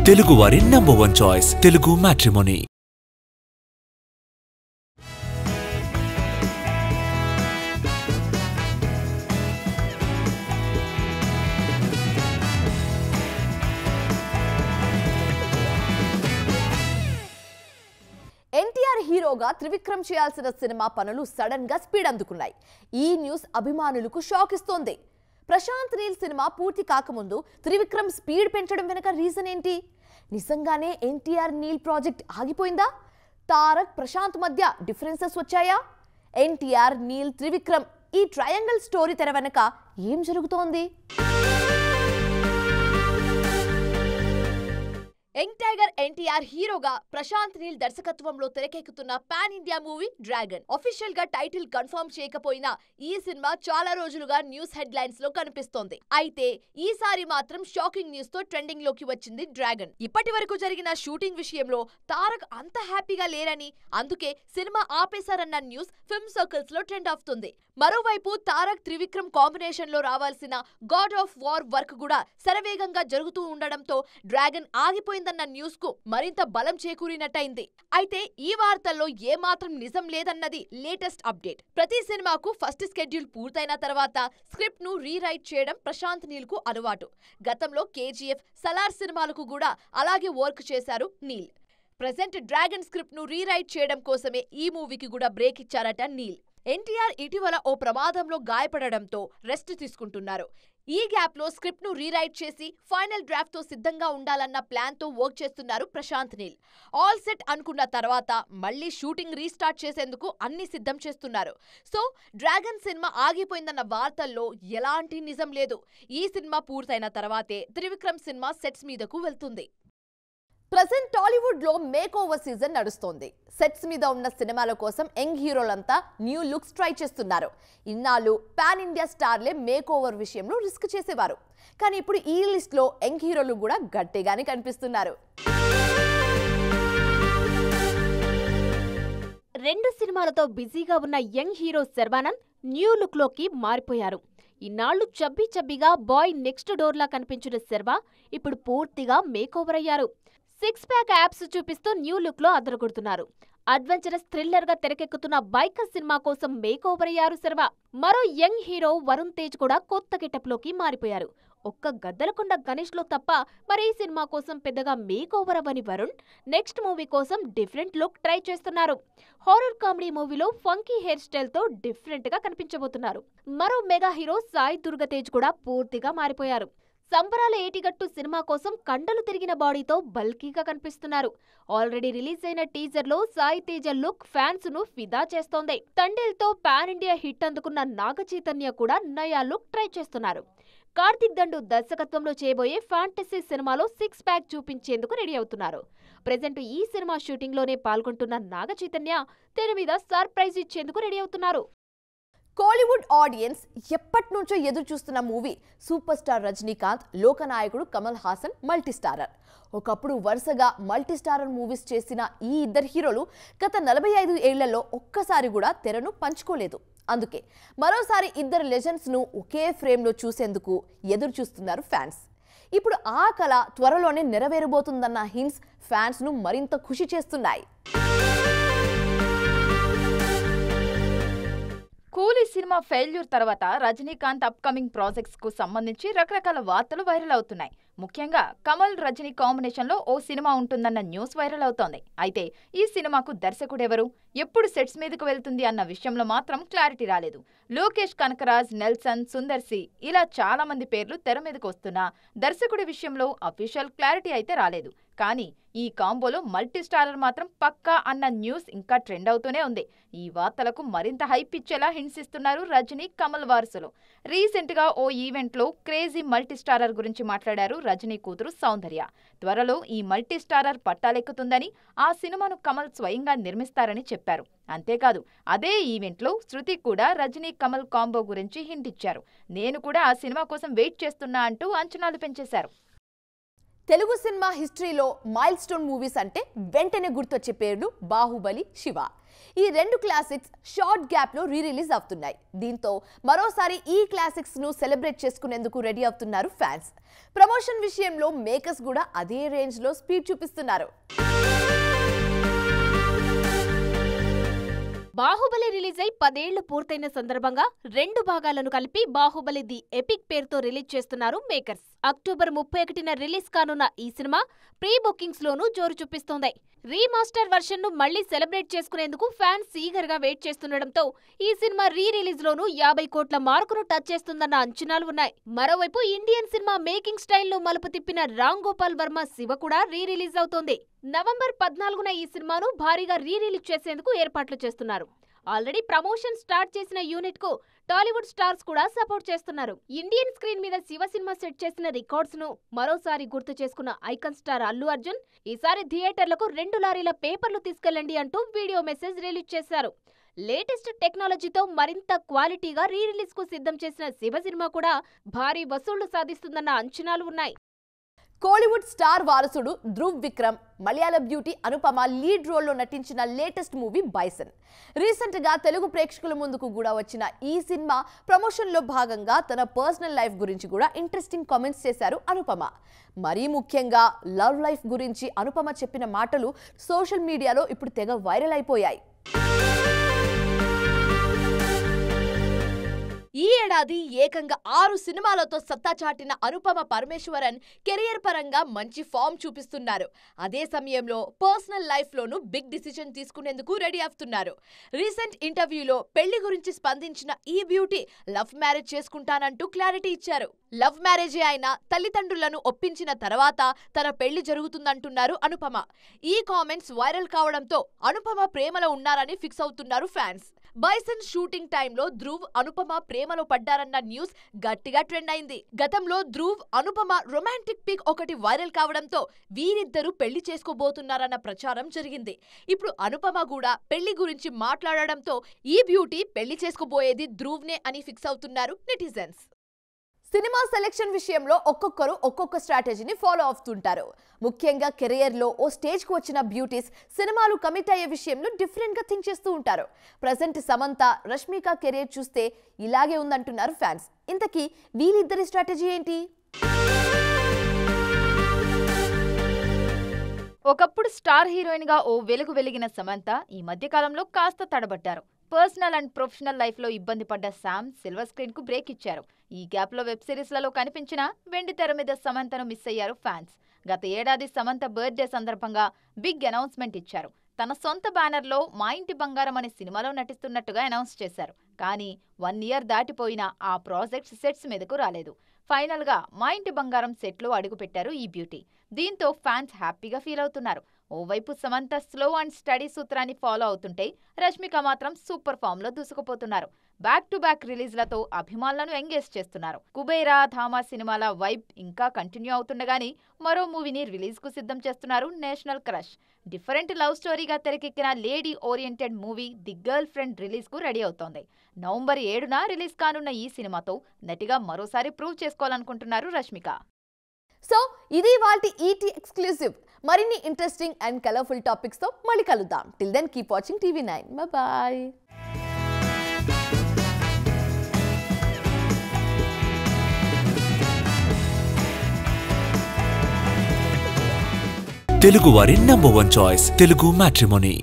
తెలుగువారి #1 choice Telugu matrimony. NTR హీరోగా త్రివిక్రమ్ చేయాల్సిన సినిమా పనులు సడన్ గా స్పీడ్ అందుకున్నాయి. ఈ న్యూస్ అభిమానులకు షాక్ ఇస్తోంది. ప్రశాంత్ నీల్ సినిమా పూర్తి కాకముందు త్రివిక్రమ్ స్పీడ్ పెంచడం వెనుక రీజన్ ఏంటి? నిజంగానే ఎన్టీఆర్ నీల్ ప్రాజెక్ట్ ఆగిపోయిందా? తారక్ ప్రశాంత్ మధ్య డిఫరెన్సెస్ వచ్చాయా? ఎన్టీఆర్ నీల్ త్రివిక్రమ్ ఈ ట్రయాంగిల్ స్టోరీ తెర వెనుక ఏం జరుగుతోంది? యంగ్ టైగర్ ఎన్టీఆర్ హీరోగా ప్రశాంత్ నీల్ దర్శకత్వంలో తెరకెక్కుతున్న pan India movie dragon. Official గా టైటిల్ కన్ఫర్మ్ చేయకపోయినా ఈ సినిమా చాలా రోజులుగా న్యూస్ హెడ్ లైన్స్ లో కనిపిస్తోంది. అయితే ఈసారి మాత్రం షాకింగ్ న్యూస్ తో ట్రెండింగ్ లోకి వచ్చింది డ్రాగన్. ఇప్పటి వరకు జరిగిన షూటింగ్ విషయంలో తారక్ అంత హ్యాపీగా లేరని, అందుకే సినిమా ఆపేశారన్న న్యూస్ ఫిల్మ్ సర్కిల్స్ లో ట్రెండ్ అవుతుంది. మరోవైపు తారక్ త్రివిక్రమ్ కాంబినేషన్ లో రావాల్సిన గాడ్ ఆఫ్ వార్ వర్క్ కూడా శరవేగంగా జరుగుతూ ఉండడంతో డ్రాగన్ ఆగిపోయిందన్న న్యూస్ కు మరింత బలం చేకూరినట్టయింది. అయితే ఈ వార్తల్లో ఏమాత్రం నిజం లేదన్నది లేటెస్ట్ అప్డేట్. ప్రతి సినిమాకు ఫస్ట్ షెడ్యూల్ పూర్తయిన తర్వాత స్క్రిప్ట్ ను రీరైట్ చేయడం ప్రశాంత్ నీల్ కు అలవాటు. గతంలో కేజీఎఫ్, సలార్ సినిమాలకు కూడా అలాగే వర్క్ చేశారు నీల్. ప్రెజెంట్ డ్రాగన్ స్క్రిప్ట్ ను రీరైట్ చేయడం కోసమే ఈ మూవీకి కూడా బ్రేక్ ఇచ్చారట నీల్. ఎన్టీఆర్ ఇటీవల ఓ ప్రమాదంలో గాయపడడంతో రెస్ట్ తీసుకుంటున్నారు. ఈ గ్యాప్ లో స్క్రిప్ట్ ను రీరైట్ చేసి ఫైనల్ డ్రాఫ్ట్ తో సిద్ధంగా ఉండాలన్న ప్లాన్ తో వర్క్ చేస్తున్నారు ప్రశాంత్ నీల్. ఆల్ సెట్ అనుకున్న తర్వాత మళ్లీ షూటింగ్ రీస్టార్ట్ చేసేందుకు అన్ని సిద్ధం చేస్తున్నారు. సో డ్రాగన్ సినిమా ఆగిపోయిందన్న వార్తల్లో ఎలాంటి నిజం లేదు. ఈ సినిమా పూర్తయిన తర్వాతే త్రివిక్రమ్ సినిమా సెట్స్ మీదకు వెళ్తుంది. ప్రెజెంట్ టాలీవుడ్ లో మేక్ ఓవర్ సీజన్ నడుస్తోంది. సెట్స్ మీద ఉన్న సినిమాల కోసం యంగ్ హీరోలంతా న్యూ లుక్స్ ట్రై చేస్తున్నారు. ఇన్నాళ్ళు పాన్ ఇండియా స్టార్లే మేక్ ఓవర్ విషయంలో రిస్క్ చేసేవారు. కానీ ఇప్పుడు ఈ లిస్ట్ లో యంగ్ హీరోలు కూడా గట్టిగానే కనిపిస్తున్నారు. 2 సినిమాలతో బిజీగా ఉన్న young hero Sharwanand new look లోకి మారిపోయారు. ఇన్నాళ్లు చబ్బీగా బాయ్ నెక్స్ట్ డోర్ లా కనిపించిన శర్వా ఇప్పుడు పూర్తిగా మేక్ ఓవర్ అయ్యారు. 6 ప్యాక్ యాప్స్ చూపిస్తూ న్యూ లుక్ లో అదరగొడుతున్నారు. అడ్వెంచరస్ థ్రిల్లర్ గా తెరకెక్కుతున్న బైకర్ సినిమా కోసం మేక్ ఓవర్ అయ్యారు శర్వా. మరో యంగ్ హీరో వరుణ్ తేజ్ కూడా కొత్త గెటప్ లోకి మారిపోయారు. ఒక్క గద్దలకొండ గణేష్ లో తప్ప మరి ఈ సినిమా కోసం పెద్దగా మేక్ ఓవర్ అవ్వని వరుణ్ నెక్స్ట్ మూవీ కోసం డిఫరెంట్ లుక్ ట్రై చేస్తున్నారు. హారర్ కామెడీ మూవీలో ఫంకీ హెయిర్ స్టైల్ తో డిఫరెంట్ గా కనిపించబోతున్నారు. మరో మెగా హీరో సాయి దుర్గతేజ్ కూడా పూర్తిగా మారిపోయారు. సంబరాల ఏటిగట్టు సినిమా కోసం కండలు తిరిగిన బాడీతో బల్కీగా కనిపిస్తున్నారు. ఆల్రెడీ రిలీజ్ అయిన టీజర్ లో సాయి తేజ లుక్ ఫ్యాన్స్ ను ఫిదా చేస్తోంది. తండేల్తో పాన్ ఇండియా హిట్ అందుకున్న నాగ చైతన్య కూడా నయా లుక్ ట్రై చేస్తున్నారు. కార్తిక్ దండు దర్శకత్వంలో చేయబోయే ఫ్యాంటసీ సినిమాలో 6 ప్యాక్ చూపించేందుకు రెడీ అవుతున్నారు. ప్రెజెంట్ ఈ సినిమా షూటింగ్ లోనే పాల్గొంటున్న నాగ చైతన్య తెర మీద సర్ప్రైజ్ ఇచ్చేందుకు రెడీ అవుతున్నారు. కోలీవుడ్ ఆడియన్స్ ఎప్పటి నుంచో ఎదురు చూస్తున్న మూవీ సూపర్ స్టార్ రజనీకాంత్, లోకనాయకుడు కమల్ హాసన్ మల్టీ స్టారర్. ఒకప్పుడు వరుసగా మల్టీ స్టారర్ మూవీస్ చేసిన ఈ ఇద్దరు హీరోలు గత 45 ఏళ్లలో ఒక్కసారి కూడా తెరను పంచుకోలేదు. అందుకే మరోసారి ఇద్దరు లెజెండ్స్ ను ఒకే ఫ్రేమ్ లో చూసేందుకు ఎదురు చూస్తున్నారు ఫ్యాన్స్. ఇప్పుడు ఆ కళ త్వరలోనే నెరవేరబోతుందన్న హింట్స్ ఫ్యాన్స్ ను మరింత ఖుషి చేస్తున్నాయి. కూలీ సినిమా ఫెయిల్యూర్ తర్వాత రజనీకాంత్ అప్కమింగ్ ప్రాజెక్ట్స్ కు సంబంధించి రకరకాల వార్తలు వైరల్ అవుతున్నాయి. ముఖ్యంగా కమల్ రజనీ కాంబినేషన్ లో ఓ సినిమా ఉంటుందన్న న్యూస్ వైరల్ అవుతోంది. అయితే ఈ సినిమాకు దర్శకుడెవరు, ఎప్పుడు సెట్స్ మీదకు వెళ్తుంది అన్న విషయంలో మాత్రం క్లారిటీ రాలేదు. లోకేష్ కనకరాజ్, నెల్సన్, సుందర్ సి ఇలా చాలా మంది పేర్లు తెర మీదకు వస్తున్నా దర్శకుడి విషయంలో అఫీషియల్ క్లారిటీ అయితే రాలేదు. కానీ ఈ కాంబోలో మల్టీ స్టారర్ మాత్రం పక్కా అన్న న్యూస్ ఇంకా ట్రెండ్ అవుతూనే ఉంది. ఈ వార్తలకు మరింత హైప్ ఇచ్చేలా హింట్స్ ఇస్తున్నారు రజనీ, కమల్ వారసులు. రీసెంట్ గా ఓ ఈవెంట్ లో క్రేజీ మల్టీ స్టారర్ గురించి మాట్లాడారు రజనీ కూతురు సౌందర్య. త్వరలో ఈ మల్టీ స్టారర్ పట్టాలెక్కుతుందని, ఆ సినిమాను కమల్ స్వయంగా నిర్మిస్తారని చెప్పారు. అంతేకాదు అదే ఈవెంట్ లో శృతి కూడా రజనీ కమల్ కాంబో గురించి హింట్ ఇచ్చారు. నేను కూడా ఆ సినిమా కోసం వెయిట్ చేస్తున్నా అంటూ అంచనాలు పెంచేశారు. తెలుగు సినిమా హిస్టరీలో మైల్ స్టోన్ మూవీస్ అంటే వెంటనే గుర్తొచ్చే పేర్లు బాహుబలి, శివ. ఈ రెండు క్లాసిక్స్ షార్ట్ గ్యాప్ లో రిలీజ్ అవుతున్నాయి. దీంతో మరోసారి ఈ క్లాసిక్స్ ను సెలబ్రేట్ చేసుకునేందుకు రెడీ అవుతున్నారు ఫ్యాన్స్. ప్రమోషన్ విషయంలో మేకర్స్ కూడా అదే రేంజ్ లో స్పీడ్ చూపిస్తున్నారు. బాహుబలి రిలీజ్ అయి 10 ఏళ్లు పూర్తయిన సందర్భంగా 2 భాగాలను కలిపి బాహుబలి ది ఎపిక్ పేరుతో రిలీజ్ చేస్తున్నారు మేకర్స్. అక్టోబర్ 31న రిలీజ్ కానున్న ఈ సినిమా ప్రీ బుకింగ్స్ లోనూ జోరు చూపిస్తోంది. రీమాస్టర్ వర్షన్ ను మళ్లీ సెలబ్రేట్ చేసుకునేందుకు ఫ్యాన్స్ ఈగర్ గా వెయిట్ చేస్తుండటంతో ఈ సినిమా రీరిలీజ్ లోనూ 50 కోట్ల మార్కును టచ్ చేస్తుందన్న అంచనాలు ఉన్నాయి. మరోవైపు ఇండియన్ సినిమా మేకింగ్ స్టైల్ ను మలుపు తిప్పిన రామ్ గోపాల్ వర్మ శివ కూడా రీరిలీజ్ అవుతోంది. నవంబర్ 14న ఈ సినిమాను భారీగా రీరిలీజ్ చేసేందుకు ఏర్పాట్లు చేస్తున్నారు. ఆల్రెడీ ప్రమోషన్ స్టార్ట్ చేసిన యూనిట్ కు టాలీవుడ్ స్టార్స్ కూడా సపోర్ట్ చేస్తున్నారు. ఇండియన్ స్క్రీన్ మీద శివ సినిమా సెట్ చేసిన రికార్డ్స్ ను మరోసారి గుర్తు చేసుకున్న ఐకాన్ స్టార్ అల్లు అర్జున్ ఈసారి థియేటర్లకు 2 లారీల పేపర్లు తీసుకెళ్లండి అంటూ వీడియో మెసేజ్ రిలీజ్ చేశారు. లేటెస్ట్ టెక్నాలజీతో మరింత క్వాలిటీగా రీరిలీజ్ కు సిద్ధం చేసిన శివ సినిమా కూడా భారీ వసూళ్లు సాధిస్తుందన్న అంచనాలు ఉన్నాయి. కోలీవుడ్ స్టార్ వారసుడు ధ్రువ్ విక్రమ్, మలయాళ బ్యూటీ అనుపమ లీడ్ రోల్లో నటించిన లేటెస్ట్ మూవీ బైసన్. రీసెంట్ గా తెలుగు ప్రేక్షకుల ముందుకు కూడా వచ్చిన ఈ సినిమా ప్రమోషన్ లో భాగంగా తన పర్సనల్ లైఫ్ గురించి కూడా ఇంట్రెస్టింగ్ కామెంట్స్ చేశారు అనుపమ. మరీ ముఖ్యంగా లవ్ లైఫ్ గురించి అనుపమ చెప్పిన మాటలు సోషల్ మీడియాలో ఇప్పుడు తెగ వైరల్ అయిపోయాయి. ఈ ఏడాది ఏకంగా 6 సినిమాలతో సత్తా చాటిన అనుపమ పరమేశ్వరన్ కెరియర్ పరంగా మంచి ఫామ్ చూపిస్తున్నారు. అదే సమయంలో పర్సనల్ లైఫ్ లోనూ బిగ్ డిసిజన్ తీసుకునేందుకు రెడీ అవుతున్నారు. రీసెంట్ ఇంటర్వ్యూలో పెళ్లి గురించి స్పందించిన ఈ బ్యూటీ లవ్ మ్యారేజ్ చేసుకుంటానంటూ క్లారిటీ ఇచ్చారు. లవ్ మ్యారేజే అయినా తల్లిదండ్రులను ఒప్పించిన తర్వాత తన పెళ్లి జరుగుతుందంటున్నారు అనుపమ. ఈ కామెంట్స్ వైరల్ కావడంతో అనుపమ ప్రేమలో ఉన్నారని ఫిక్స్ అవుతున్నారు ఫ్యాన్స్. బైసన్ షూటింగ్ టైంలో ధ్రువ్, అనుపమ ప్రేమలో పడ్డారన్న న్యూస్ గట్టిగా ట్రెండ్ అయింది. గతంలో ధ్రువ్, అనుపమ రొమాంటిక్ పిక్ ఒకటి వైరల్ కావడంతో వీరిద్దరూ పెళ్లి చేసుకోబోతున్నారన్న ప్రచారం జరిగింది. ఇప్పుడు అనుపమ కూడా పెళ్లి గురించి మాట్లాడడంతో ఈ బ్యూటీ పెళ్లి చేసుకోబోయేది ధ్రువ్నే అని ఫిక్స్ అవుతున్నారు నెటిజన్స్. సినిమా సెలెక్షన్ విషయంలో ఒక్కొక్కరు ఒక్కొక్క స్ట్రాటజీని ఫాలో అవుతుంటారు. ముఖ్యంగా కెరియర్లో ఓ స్టేజ్కు వచ్చిన బ్యూటీస్ సినిమాలు కమిట్ అయ్యే విషయంలో డిఫరెంట్గా థింక్ చేస్తూ ఉంటారు. ప్రజెంట్ సమంత, రష్మిక కెరియర్ చూస్తే ఇలాగే ఉందంటున్నారు ఫ్యాన్స్. ఇంతకీ వీళ్ళిద్దరి స్ట్రాటజీ ఏంటి? ఒకప్పుడు స్టార్ హీరోయిన్ గా ఓ వెలుగు వెలిగిన సమంత ఈ మధ్యకాలంలో కాస్త తడబడ్డారు. పర్సనల్ అండ్ ప్రొఫెషనల్ లైఫ్ లో ఇబ్బంది పడ్డ శామ్ సిల్వర్ స్క్రీన్ కు బ్రేక్ ఇచ్చారు. ఈ గ్యాప్ లో వెబ్ సిరీస్ లలో కనిపించిన వెండి తెర మీద సమంతను మిస్ అయ్యారు ఫ్యాన్స్. గత ఏడాది సమంత బర్త్డే సందర్భంగా బిగ్ అనౌన్స్మెంట్ ఇచ్చారు. తన సొంత బ్యానర్లో మా ఇంటి బంగారం అనే సినిమాలో నటిస్తున్నట్టుగా అనౌన్స్ చేశారు. కానీ 1 ఇయర్ దాటిపోయినా ఆ ప్రాజెక్ట్ సెట్స్ మీదకు రాలేదు. ఫైనల్ గా మా ఇంటి బంగారం సెట్లో అడుగుపెట్టారు ఈ బ్యూటీ. దీంతో ఫ్యాన్స్ హ్యాపీగా ఫీల్ అవుతున్నారు. ఓవైపు సమంత స్లో అండ్ స్టడీ సూత్రాన్ని ఫాలో అవుతుంటే రష్మిక మాత్రం సూపర్ ఫామ్ లో దూసుకుపోతున్నారు. బ్యాక్ టు బ్యాక్ రిలీజ్లతో అభిమానులను ఎంగేజ్ చేస్తున్నారు. కుబేరా, ధామా సినిమాల వైబ్ ఇంకా కంటిన్యూ అవుతుండగాని మరో మూవీని రిలీజ్ కు సిద్ధం చేస్తున్నారు నేషనల్ క్రష్. డిఫరెంట్ లవ్ స్టోరీగా తెరకెక్కిన lady oriented movie the girl friend release కు రెడీ అవుతోంది. నవంబర్ 7న రిలీజ్ కానున్న ఈ సినిమాతో నటిగా మరోసారి ప్రూవ్ చేసుకోవాలనుకుంటున్నారు రష్మిక. సో ఇది వాటి ఈటీ ఎక్స్క్లూసివ్. మరిన్ని ఇంట్రెస్టింగ్ అండ్ కలర్ఫుల్ టాపిక్స్ తో మళ్ళీ కలుద్దాం. Till then keep watching TV9. Bye. Telugu వారి నంబర్ 1 చాయిస్ తెలుగు మ్యాట్రిమోనీ.